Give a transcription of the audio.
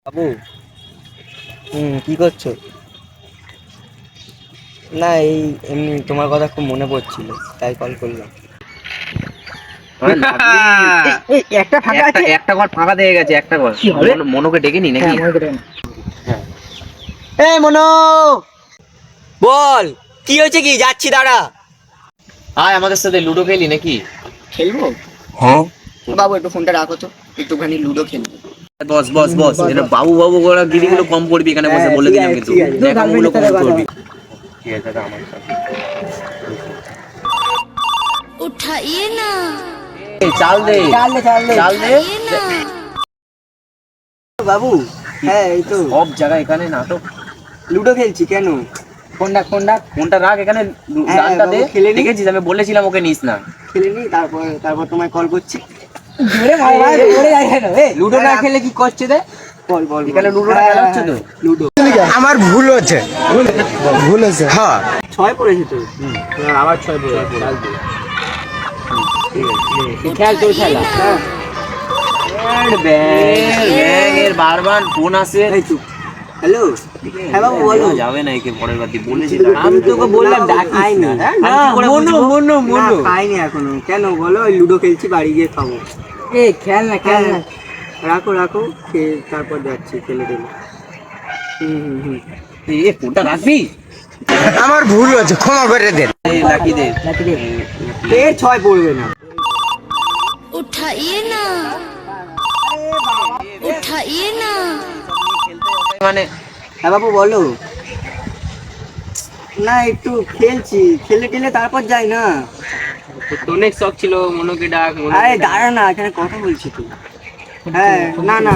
বাবু। কি করছো? না, এই এমনি তোমার কথা খুব মনে পড়ছিল, তাই কল করলাম। একটা ফাঁকা আছে, একটা ঘর ফাঁকা দিয়ে গেছে, একটা ঘর মনোকে ডেকে নি নাকি? হ্যাঁ, এই মনো, বল কি হয়েছে, কি যাচ্ছি, দাঁড়া। আয় আমাদের সাথে লুডো খেলি নাকি? খেলবো? হ্যাঁ বাবু একটু ফোনটা রাখো তো, একটুখানি লুডো খেলবো। বস বস বস, এটা বাবু বাবু করে গিরিগুলো কম করবি এখানে বসে, বলে ঠিক দিলাম আছে, কিন্তু ঠিক আছে। দেখাগুলো কম করবি। ঠিক আছে দাদা, আমার সাথে उठाइए ना এই চাল দে, চাল দে, চাল দে। চাল দে। उठाइए ना বাবু, হ্যাঁ এই তো সব জায়গায় এখানে নাটক। লুডো খেলছি। কেন? ফোনটা রাখ এখানে, হ্যাঁ, গানটা দে। বাবু, খেলে নি। দেখেছিস আমি বলেছিলাম ওকে নিস না। খেলে নি, তারপর তারপর তোমায় কল করছি। লুডো না খেলে কি করছে দে? বল বল, এখানে লুডোটা খেলা হচ্ছে তো? লুডো আমার ভুল হচ্ছে, ভুল হচ্ছে। হ্যাঁ, 6 পড়েছে তো। আবার 6 পড়েছে। খেল তোর খেলা। হ্যাঁ, এর বারবার ফোন আসে। এই চুপ। হ্যালো, হ্যাঁ বাবু বলো। যাবে না একে পরের বার দিয়ে বলেছিল। আমি তোকে বললাম ডাকিস না। মনো মনো মনো খাইনি এখনো। কেন বলো? ওই লুডো খেলছি, বাড়ি গিয়ে খাবো। খেল না, খেল না। রাখো রাখো, তারপর যাচ্ছি খেলে টেলে। এ ফোনটা রাখবি? আমার ভুল হচ্ছে, ক্ষমা করে দেন। এই লাকি দে। এর 6 পড়বে না। उठाइए ना उठाइए ना মানে হ্যাঁ বাবু বলো। না, একটু খেলছি, খেলে টেলে তারপর যাই না। অনেক শখ ছিল মনোকে ডাক। আরে দাঁড়া না, এখানে কথা বলছি তো। হ্যাঁ, না না,